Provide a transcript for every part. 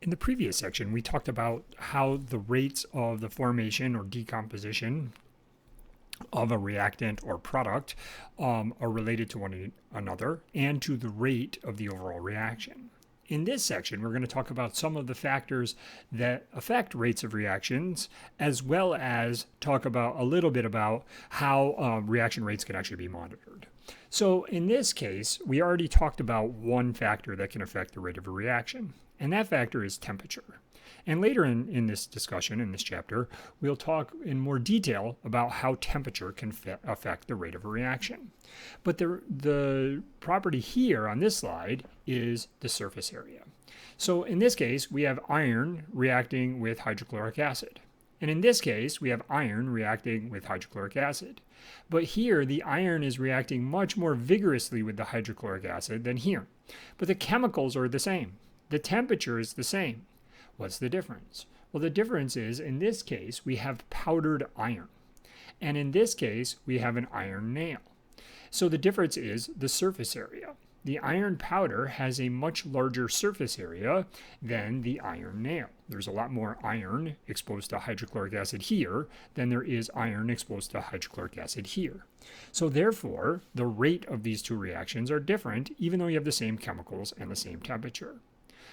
In the previous section, we talked about how the rates of the formation or decomposition of a reactant or product are related to one another and to the rate of the overall reaction. In this section, we're going to talk about some of the factors that affect rates of reactions, as well as talk about a little bit about how reaction rates can actually be monitored. So in this case, we already talked about one factor that can affect the rate of a reaction, and that factor is temperature. And later in this discussion, in this chapter, we'll talk in more detail about how temperature can affect the rate of a reaction. But the property here on this slide is the surface area. So in this case, we have iron reacting with hydrochloric acid. And in this case, we have iron reacting with hydrochloric acid. But here, the iron is reacting much more vigorously with the hydrochloric acid than here. But the chemicals are the same. The temperature is the same. What's the difference? Well, the difference is, in this case, we have powdered iron. And in this case, we have an iron nail. So the difference is the surface area. The iron powder has a much larger surface area than the iron nail. There's a lot more iron exposed to hydrochloric acid here than there is iron exposed to hydrochloric acid here. So therefore, the rate of these two reactions are different, even though you have the same chemicals and the same temperature.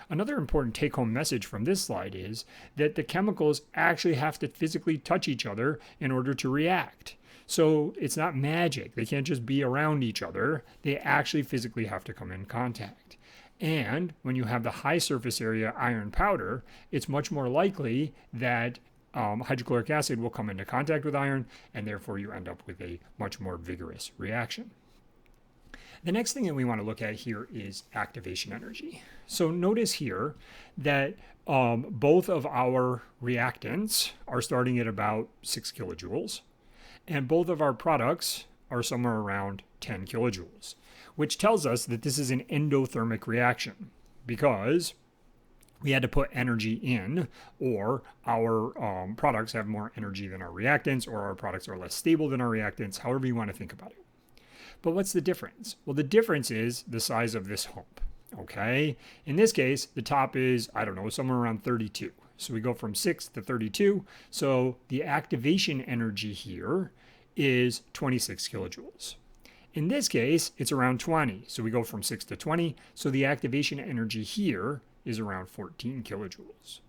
Another important take-home message from this slide is that the chemicals actually have to physically touch each other in order to react. So it's not magic. They can't just be around each other. They actually physically have to come in contact. And when you have the high surface area iron powder, it's much more likely that hydrochloric acid will come into contact with iron, and therefore you end up with a much more vigorous reaction. The next thing that we want to look at here is activation energy. So notice here that both of our reactants are starting at about 6 kilojoules, and both of our products are somewhere around 10 kilojoules, which tells us that this is an endothermic reaction because we had to put energy in, or our products have more energy than our reactants, or our products are less stable than our reactants, however you want to think about it. But what's the difference? Well, the difference is the size of this hump, okay? In this case, the top is, I don't know, somewhere around 32. So we go from 6 to 32. So the activation energy here is 26 kilojoules. In this case, it's around 20. So we go from 6 to 20. So the activation energy here is around 14 kilojoules.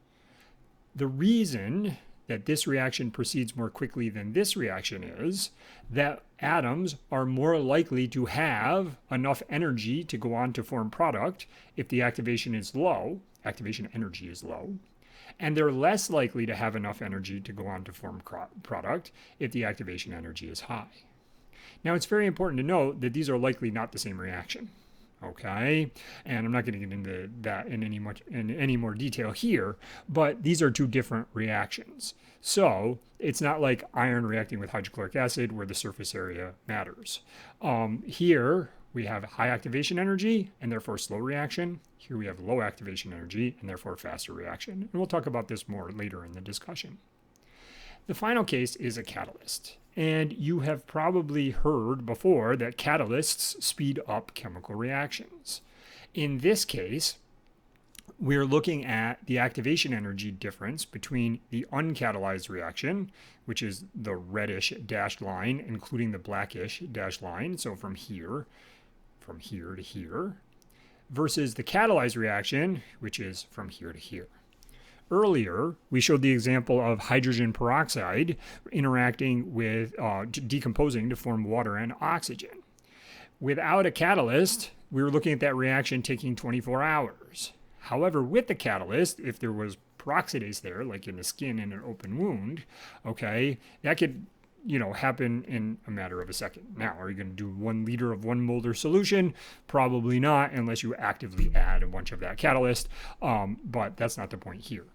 The reason that this reaction proceeds more quickly than this reaction is that atoms are more likely to have enough energy to go on to form product if the activation is low, activation energy is low, and they're less likely to have enough energy to go on to form product if the activation energy is high. Now, it's very important to note that these are likely not the same reaction. Okay, and I'm not going to get into that in any more detail here, but these are two different reactions. So it's not like iron reacting with hydrochloric acid where the surface area matters. Here we have high activation energy and therefore slow reaction. Here we have low activation energy and therefore faster reaction. And we'll talk about this more later in the discussion. The final case is a catalyst. And you have probably heard before that catalysts speed up chemical reactions. In this case, we're looking at the activation energy difference between the uncatalyzed reaction, which is the reddish dashed line, including the blackish dashed line, so from here to here, versus the catalyzed reaction, which is from here to here. Earlier, we showed the example of hydrogen peroxide interacting with, decomposing to form water and oxygen. Without a catalyst, we were looking at that reaction taking 24 hours. However, with the catalyst, if there was peroxidase there, like in the skin in an open wound, okay, that could happen in a matter of a second. Now, are you going to do 1 liter of 1 molar solution? Probably not, unless you actively add a bunch of that catalyst, but that's not the point here.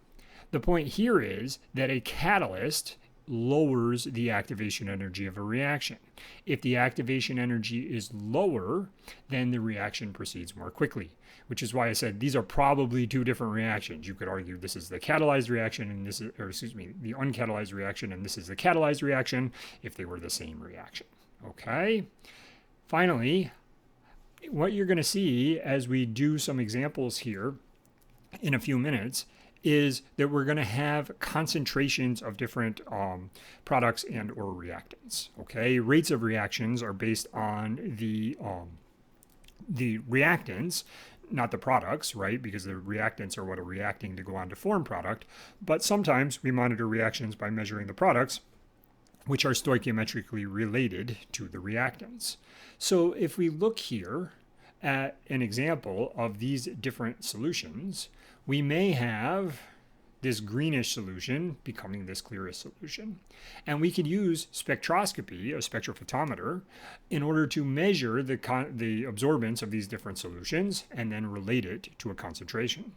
The point here is that a catalyst lowers the activation energy of a reaction. If the activation energy is lower, then the reaction proceeds more quickly, which is why I said these are probably two different reactions. You could argue this is the catalyzed reaction and this is, the uncatalyzed reaction, and this is the catalyzed reaction if they were the same reaction. Okay? Finally, what you're going to see as we do some examples here in a few minutes is that we're going to have concentrations of different products and or reactants. Okay, rates of reactions are based on the reactants, not the products, right? Because the reactants are what are reacting to go on to form product. But sometimes we monitor reactions by measuring the products, which are stoichiometrically related to the reactants. So if we look here at an example of these different solutions, we may have this greenish solution becoming this clearish solution. And we can use spectroscopy, a spectrophotometer, in order to measure the absorbance of these different solutions and then relate it to a concentration.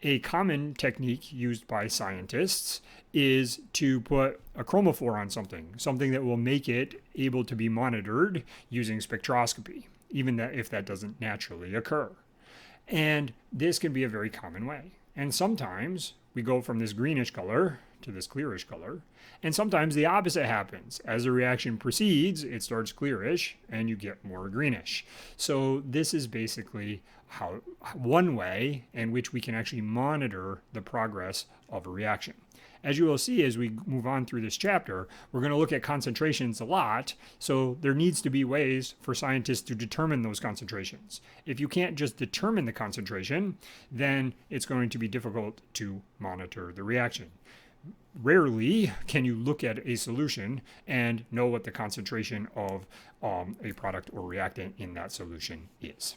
A common technique used by scientists is to put a chromophore on something that will make it able to be monitored using spectroscopy, even if that doesn't naturally occur. And this can be a very common way. And sometimes we go from this greenish color to this clearish color. And sometimes the opposite happens. As the reaction proceeds, it starts clearish and you get more greenish. So this is basically one way in which we can actually monitor the progress of a reaction. As you will see as we move on through this chapter, we're going to look at concentrations a lot, so there needs to be ways for scientists to determine those concentrations. If you can't just determine the concentration, then it's going to be difficult to monitor the reaction. Rarely can you look at a solution and know what the concentration of a product or reactant in that solution is.